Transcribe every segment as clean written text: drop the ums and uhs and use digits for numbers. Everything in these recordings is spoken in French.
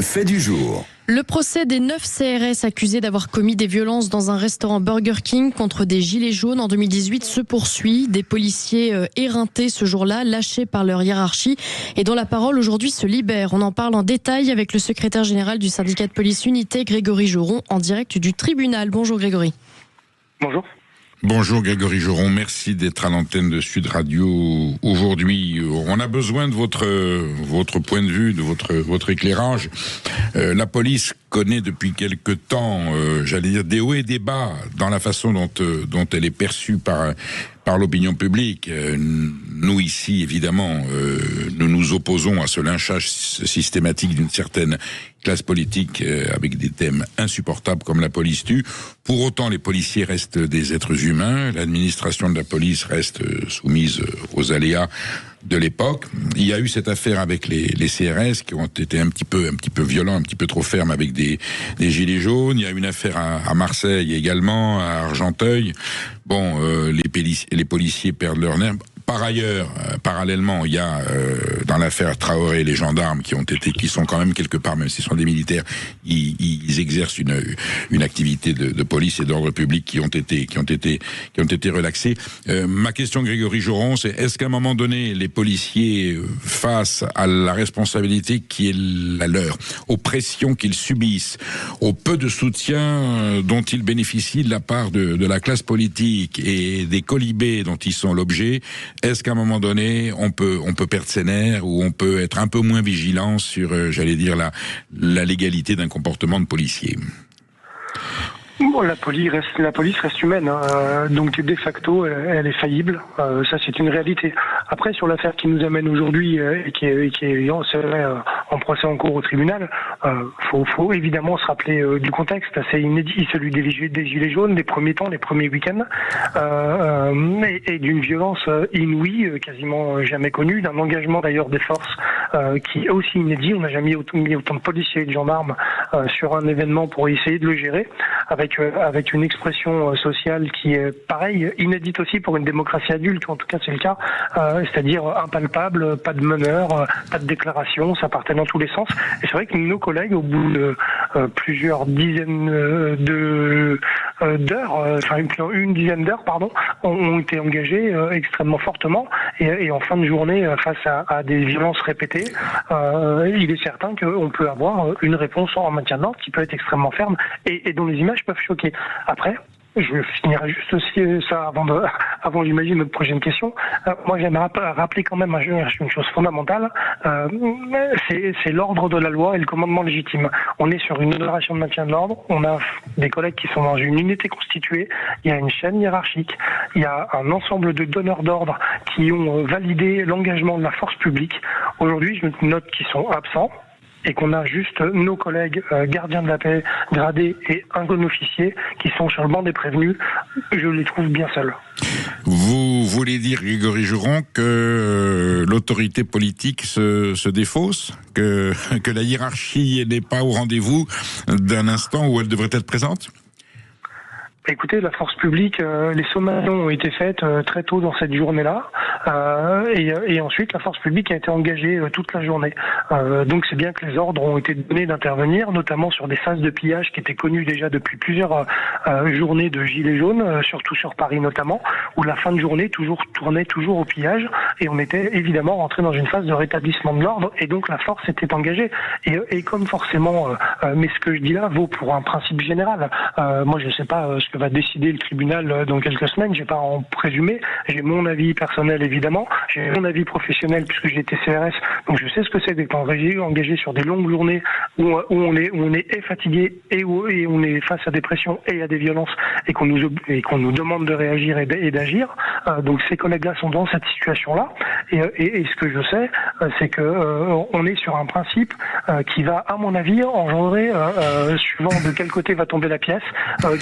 Fait du jour. Le procès des 9 CRS accusés d'avoir commis des violences dans un restaurant Burger King contre des gilets jaunes en 2018 se poursuit. Des policiers éreintés ce jour-là, lâchés par leur hiérarchie et dont la parole aujourd'hui se libère. On en parle en détail avec le secrétaire général du syndicat de police Unité, Grégory Joron, en direct du tribunal. Bonjour Grégory. Bonjour. Bonjour Grégory Joron, merci d'être à l'antenne de Sud Radio aujourd'hui. On a besoin de votre point de vue, de votre éclairage. La police connaît depuis quelque temps, j'allais dire, des hauts et des bas dans la façon dont elle est perçue par l'opinion publique. Nous ici, évidemment, nous nous opposons à ce lynchage systématique d'une certaine classe politique avec des thèmes insupportables comme la police tue. Pour autant, les policiers restent des êtres humains. L'administration de la police reste soumise aux aléas de l'époque. Il y a eu cette affaire avec les CRS qui ont été un petit peu violents, un petit peu trop fermes avec des gilets jaunes. Il y a eu une affaire à Marseille également, à Argenteuil. Bon, les policiers perdent leur nerf. Par ailleurs, parallèlement, il y a dans l'affaire Traoré les gendarmes qui sont quand même quelque part, même s'ils sont des militaires, ils exercent une activité de police et d'ordre public qui ont été relaxés. Ma question, Grégory Joron, c'est est-ce qu'à un moment donné, les policiers, face à la responsabilité qui est la leur, aux pressions qu'ils subissent, au peu de soutien dont ils bénéficient de la part de la classe politique et des colibés dont ils sont l'objet, est-ce qu'à un moment donné, on peut perdre ses nerfs ou on peut être un peu moins vigilant sur, j'allais dire, la légalité d'un comportement de policier? Bon, la police reste humaine, hein. Donc de facto, elle est faillible. Ça, c'est une réalité. Après, sur l'affaire qui nous amène aujourd'hui et qui est en procès en cours au tribunal, faut évidemment se rappeler du contexte assez inédit, celui des gilets jaunes, des premiers temps, des premiers week-ends, et d'une violence inouïe, quasiment jamais connue, d'un engagement d'ailleurs des forces qui est aussi inédit. On n'a jamais mis autant de policiers et de gendarmes sur un événement pour essayer de le gérer, avec une expression sociale qui est pareil, inédite aussi pour une démocratie adulte, en tout cas c'est le cas, c'est-à-dire impalpable, pas de meneur, pas de déclaration, ça partait dans tous les sens. Et c'est vrai que nos collègues, au bout de plusieurs dizaines une dizaine d'heures, ont été engagés extrêmement fortement et en fin de journée, face à des violences répétées, il est certain qu'on peut avoir une réponse en maintien de l'ordre qui peut être extrêmement ferme et dont les images peuvent choquer. Après, je finirai juste aussi ça avant j'imagine notre prochaine question. Moi, j'aimerais rappeler quand même une chose fondamentale. C'est l'ordre de la loi et le commandement légitime. On est sur une opération de maintien de l'ordre. On a des collègues qui sont dans une unité constituée. Il y a une chaîne hiérarchique. Il y a un ensemble de donneurs d'ordre qui ont validé l'engagement de la force publique. Aujourd'hui, je note qu'ils sont absents et qu'on a juste nos collègues gardiens de la paix, gradés et un officier qui sont sur le banc des prévenus. Je les trouve bien seuls. Vous voulez dire, Grégory Joron, que l'autorité politique se défausse, que la hiérarchie n'est pas au rendez-vous d'un instant où elle devrait être présente ? Écoutez, la force publique, les sommations ont été faites très tôt dans cette journée-là, et ensuite la force publique a été engagée toute la journée. Donc c'est bien que les ordres ont été donnés d'intervenir, notamment sur des phases de pillage qui étaient connues déjà depuis plusieurs journées de gilets jaunes, surtout sur Paris notamment, où la fin de journée tournait toujours au pillage, et on était évidemment rentré dans une phase de rétablissement de l'ordre, et donc la force était engagée. Et comme forcément, mais ce que je dis là vaut pour un principe général. Moi je ne sais pas ce que va décider le tribunal dans quelques semaines, je vais pas en présumer, j'ai mon avis personnel évidemment, j'ai mon avis professionnel puisque j'ai été CRS, donc je sais ce que c'est d'être engagé sur des longues journées où on est fatigué et où on est face à des pressions et à des violences et qu'on nous demande de réagir et d'agir. Donc ces collègues-là sont dans cette situation-là et ce que je sais, c'est que on est sur un principe qui va, à mon avis, engendrer déclencherait, suivant de quel côté va tomber la pièce,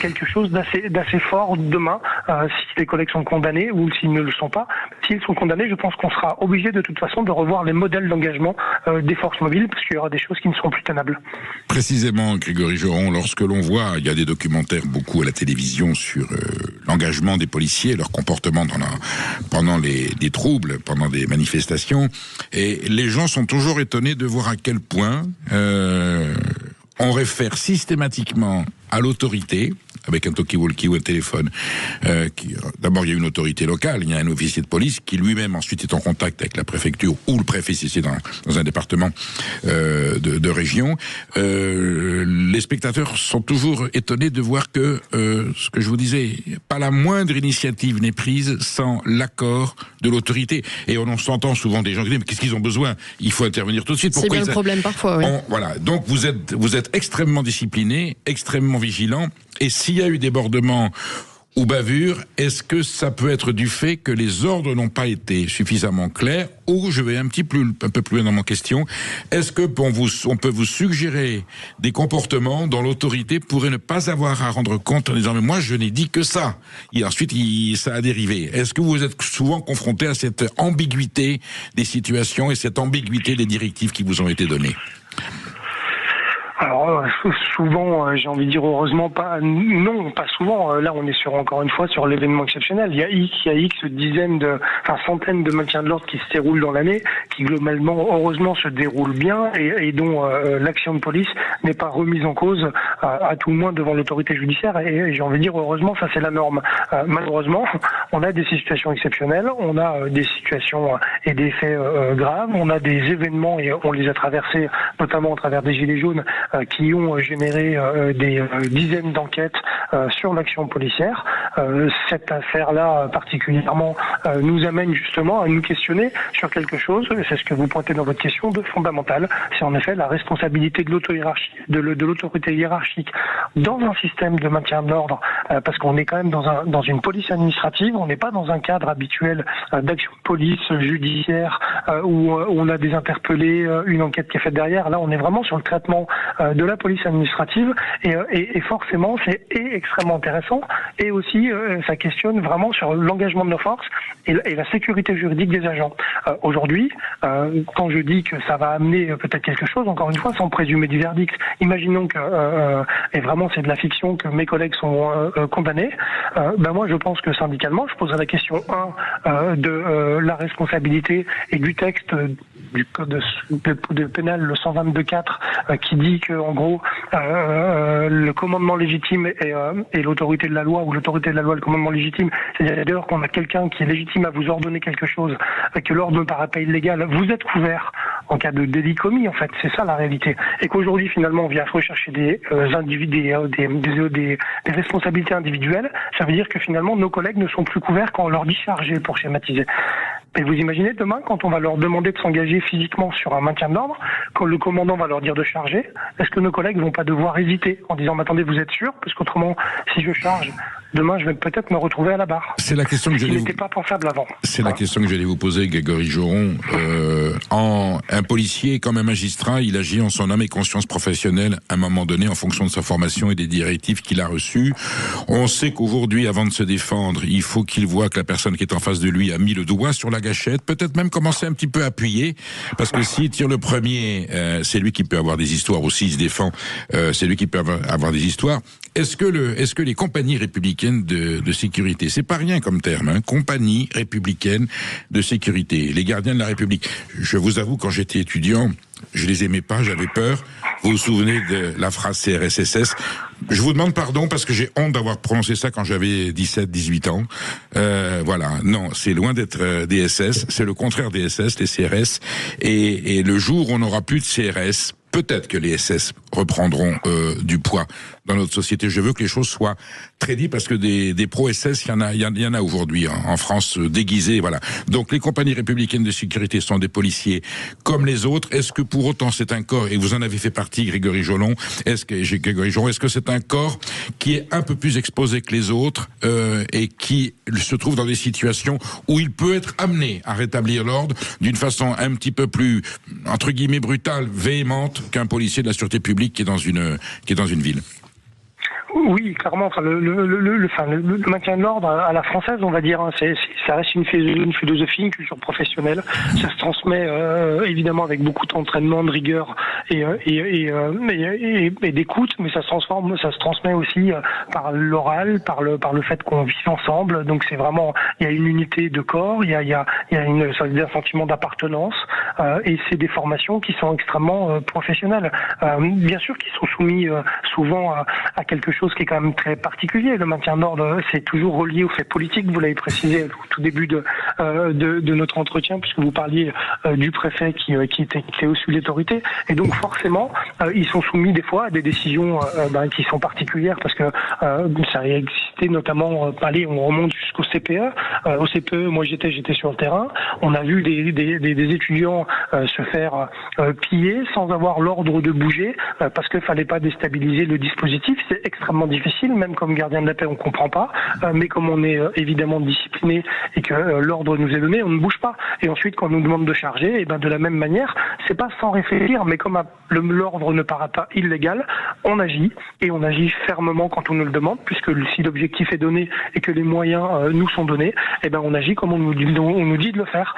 quelque chose d'assez fort demain, si les collègues sont condamnés ou s'ils ne le sont pas. S'ils sont condamnés, je pense qu'on sera obligé de toute façon de revoir les modèles d'engagement des forces mobiles, parce qu'il y aura des choses qui ne seront plus tenables. Précisément, Grégory Joron, lorsque l'on voit, il y a des documentaires beaucoup à la télévision sur l'engagement des policiers, leur comportement pendant des troubles, pendant des manifestations, et les gens sont toujours étonnés de voir à quel point on réfère systématiquement à l'autorité, avec un talkie-walkie ou un téléphone. D'abord, il y a une autorité locale, il y a un officier de police qui lui-même ensuite est en contact avec la préfecture ou le préfet si c'est dans un département de région. Les spectateurs sont toujours étonnés de voir que, ce que je vous disais, pas la moindre initiative n'est prise sans l'accord de l'autorité. Et on s'entend souvent des gens qui disent mais qu'est-ce qu'ils ont besoin? Il faut intervenir tout de suite. C'est bien le problème parfois, oui. Voilà. Donc vous êtes extrêmement discipliné, extrêmement vigilant. Et s'il y a eu débordement ou bavure, est-ce que ça peut être du fait que les ordres n'ont pas été suffisamment clairs? Ou, je vais un peu plus loin dans ma question, est-ce que on peut vous suggérer des comportements dont l'autorité pourrait ne pas avoir à rendre compte en disant mais moi je n'ai dit que ça, et ensuite ça a dérivé? Est-ce que vous êtes souvent confronté à cette ambiguïté des situations et cette ambiguïté des directives qui vous ont été données? Alors souvent, j'ai envie de dire heureusement pas, non, pas souvent. Là, on est encore une fois sur l'événement exceptionnel. Il y a X centaines de maintiens de l'ordre qui se déroulent dans l'année, qui globalement, heureusement, se déroulent bien et dont l'action de police n'est pas remise en cause, à tout le moins devant l'autorité judiciaire. Et j'ai envie de dire heureusement, ça c'est la norme. Malheureusement, on a des situations exceptionnelles, on a des situations et des faits graves, on a des événements et on les a traversés, notamment à travers des gilets jaunes, qui ont généré des dizaines d'enquêtes sur l'action policière. Cette affaire-là particulièrement nous amène justement à nous questionner sur quelque chose, c'est ce que vous pointez dans votre question, de fondamental. C'est en effet la responsabilité de l'autorité hiérarchique dans un système de maintien de l'ordre, parce qu'on est quand même dans une police administrative, on n'est pas dans un cadre habituel d'action de police judiciaire où on a des interpellés, une enquête qui est faite derrière. Là, on est vraiment sur le traitement de la police administrative et forcément c'est extrêmement intéressant et aussi ça questionne vraiment sur l'engagement de nos forces et la sécurité juridique des agents. Aujourd'hui, quand je dis que ça va amener peut-être quelque chose, encore une fois sans présumer du verdict, imaginons que et vraiment c'est de la fiction, que mes collègues sont condamnés, moi je pense que syndicalement je poserai la question de la responsabilité et du texte du code de pénal, le 122.4, qui dit que en gros le commandement légitime et l'autorité de la loi, ou l'autorité de la loi le commandement légitime, c'est-à-dire dès lors qu'on a quelqu'un qui est légitime à vous ordonner quelque chose, que l'ordre ne paraît pas illégal, vous êtes couvert en cas de délit commis, en fait, c'est ça la réalité. Et qu'aujourd'hui finalement on vient rechercher des responsabilités individuelles, ça veut dire que finalement nos collègues ne sont plus couverts quand on leur dit charger, pour schématiser. Et vous imaginez demain, quand on va leur demander de s'engager physiquement sur un maintien de l'ordre, quand le commandant va leur dire de charger, est-ce que nos collègues vont pas devoir hésiter en disant attendez, vous êtes sûr? Parce qu'autrement, si je charge, demain je vais peut-être me retrouver à la barre. C'est la question que je n'était pas pensable avant. C'est la question que j'allais vous poser, Grégory Joron. Un policier, comme un magistrat, il agit en son âme et conscience professionnelle à un moment donné en fonction de sa formation et des directives qu'il a reçues. On sait qu'aujourd'hui, avant de se défendre, il faut qu'il voit que la personne qui est en face de lui a mis le doigt sur la gâchette, peut-être même commencer un petit peu à appuyer, parce que s'il tire le premier, c'est lui qui peut avoir des histoires aussi, il se défend, c'est lui qui peut avoir des histoires. Est-ce que les compagnies républicaines de sécurité, c'est pas rien comme terme, hein, compagnie républicaine de sécurité, les gardiens de la République. Je vous avoue, quand j'étais étudiant, je les aimais pas, j'avais peur. Vous vous souvenez de la phrase CRSSS? Je vous demande pardon parce que j'ai honte d'avoir prononcé ça quand j'avais 17, 18 ans. Voilà, non, c'est loin d'être des SS, c'est le contraire des SS, les CRS. Et le jour où on n'aura plus de CRS, peut-être que les SS reprendront du poids dans notre société. Je veux que les choses soient très dites parce que des pro-SS, il y en a aujourd'hui en France déguisés, voilà. Donc les compagnies républicaines de sécurité sont des policiers comme les autres. Est-ce que pour autant c'est un corps, et vous en avez fait partie, Grégory Joron, est-ce que c'est un corps qui est un peu plus exposé que les autres et qui se trouve dans des situations où il peut être amené à rétablir l'ordre d'une façon un petit peu plus, entre guillemets, brutale, véhémente qu'un policier de la sûreté publique public qui est dans une ville. Oui, clairement. Enfin, le maintien de l'ordre à la française, on va dire, hein, ça reste une philosophie, une culture professionnelle. Ça se transmet évidemment avec beaucoup d'entraînement, de rigueur et d'écoute, mais ça se transmet aussi par l'oral, par le fait qu'on vit ensemble. Donc c'est vraiment, il y a une unité de corps, il y a un sentiment d'appartenance et c'est des formations qui sont extrêmement professionnelles. Bien sûr, qui sont soumis souvent à quelque chose qui est quand même très particulier. Le maintien de l'ordre, c'est toujours relié aux faits politiques. Vous l'avez précisé au tout début de notre entretien, puisque vous parliez du préfet qui était au-dessus de l'autorité. Et donc forcément, ils sont soumis des fois à des décisions qui sont particulières, parce que ça a existé notamment, on remonte jusqu'au CPE. Au CPE, moi j'étais sur le terrain. On a vu des étudiants se faire piller sans avoir l'ordre de bouger, parce qu'il fallait pas déstabiliser le dispositif. C'est extrêmement difficile, même comme gardien de la paix on comprend pas, mais comme on est évidemment discipliné et que l'ordre nous est donné, on ne bouge pas. Et ensuite quand on nous demande de charger, et de la même manière, c'est pas sans réfléchir, mais comme l'ordre ne paraît pas illégal, on agit, et on agit fermement quand on nous le demande, puisque si l'objectif est donné et que les moyens nous sont donnés, on agit comme on nous dit de le faire.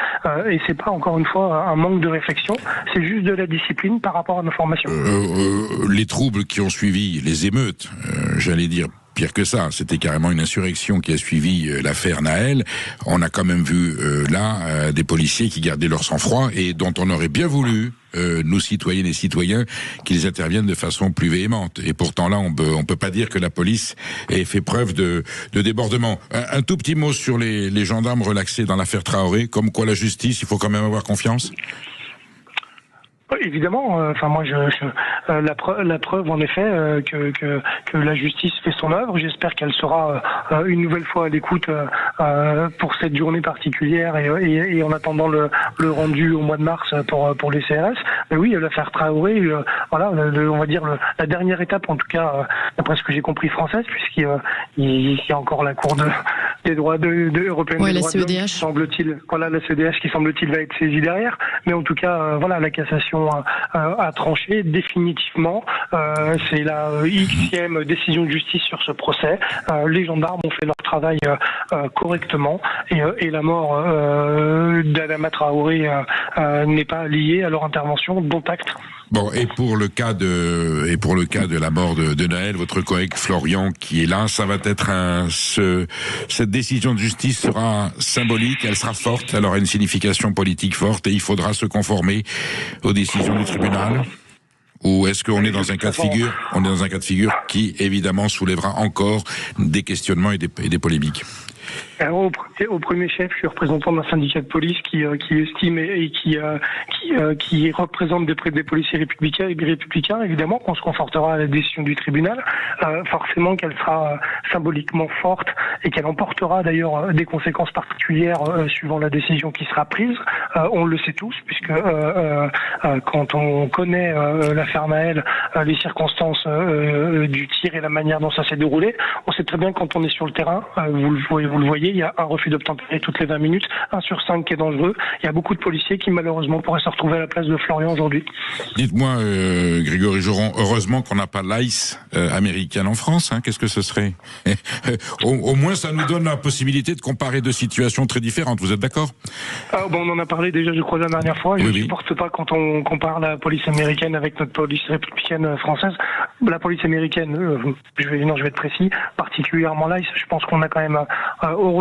Et c'est pas, encore une fois, un manque de réflexion, c'est juste de la discipline par rapport à nos formations. Les troubles qui ont suivi, les émeutes, j'allais dire pire que ça, c'était carrément une insurrection qui a suivi l'affaire Naël. On a quand même vu des policiers qui gardaient leur sang-froid et dont on aurait bien voulu, nous citoyennes et citoyens, qu'ils interviennent de façon plus véhémente. Et pourtant là, on peut pas dire que la police ait fait preuve de débordement. Un tout petit mot sur les gendarmes relaxés dans l'affaire Traoré, comme quoi la justice, il faut quand même avoir confiance. Évidemment, la preuve en effet que la justice fait son œuvre. J'espère qu'elle sera une nouvelle fois à l'écoute pour cette journée particulière et en attendant le rendu au mois de mars pour les CRS. Mais oui, l'affaire Traoré, on va dire la dernière étape, en tout cas d'après ce que j'ai compris, française, puisqu'il y a encore la Cour des droits européenne des droits de l'homme, semble-t-il. Voilà, la CEDH qui semble-t-il va être saisie derrière. Mais en tout cas, la cassation a tranché définitivement. C'est la Xème décision de justice sur ce procès. Les gendarmes ont fait leur travail correctement et la mort d'Adama Traoré n'est pas liée à leur intervention, dont acte. Bon, et pour le cas de la mort de Naël, votre collègue Florian qui est là, ça va être cette décision de justice sera symbolique, elle sera forte, elle aura une signification politique forte et il faudra se conformer aux décisions du tribunal. Ou est-ce qu'on est dans un cas de figure, qui évidemment soulèvera encore des questionnements et des polémiques? Alors, au premier chef, je suis représentant d'un syndicat de police qui estime et qui représente des policiers républicains, évidemment qu'on se confortera à la décision du tribunal, forcément qu'elle sera symboliquement forte et qu'elle emportera d'ailleurs des conséquences particulières suivant la décision qui sera prise. On le sait tous, puisque quand on connaît l'affaire Naël, les circonstances du tir et la manière dont ça s'est déroulé, on sait très bien que quand on est sur le terrain, vous le voyez, il y a un refus d'obtempérer toutes les 20 minutes, 1 sur 5 qui est dangereux. Il y a beaucoup de policiers qui malheureusement pourraient se retrouver à la place de Florian aujourd'hui. Dites-moi, Grégory Joron, heureusement qu'on n'a pas l'ICE américaine en France, hein, qu'est-ce que ce serait? Au moins ça nous donne la possibilité de comparer deux situations très différentes, vous êtes d'accord? On en a parlé déjà, je crois, la dernière fois. Je ne supporte pas quand on compare la police américaine avec notre police républicaine française. La police américaine, je vais être précis, particulièrement l'ICE, je pense qu'on a quand même heureusement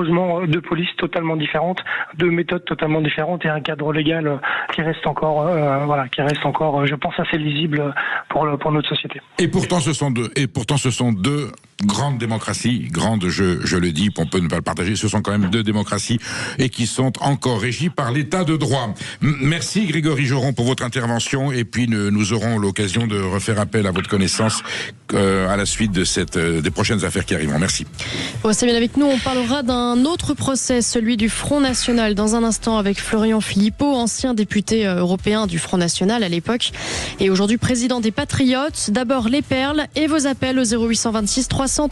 deux polices totalement différentes, deux méthodes totalement différentes et un cadre légal qui reste encore, je pense, assez lisible pour notre société. Et pourtant, ce sont deux grandes démocraties, grandes, je le dis, on peut ne pas le partager, ce sont quand même deux démocraties et qui sont encore régies par l'état de droit. Merci Grégory Joron pour votre intervention et puis nous aurons l'occasion de refaire appel à votre connaissance à la suite des prochaines affaires qui arriveront. Merci. Restez bien avec nous, on parlera d'un autre procès, celui du Front National, dans un instant avec Florian Philippot, ancien député européen du Front National à l'époque et aujourd'hui président des Patriotes. D'abord les perles et vos appels au 0826 300 300.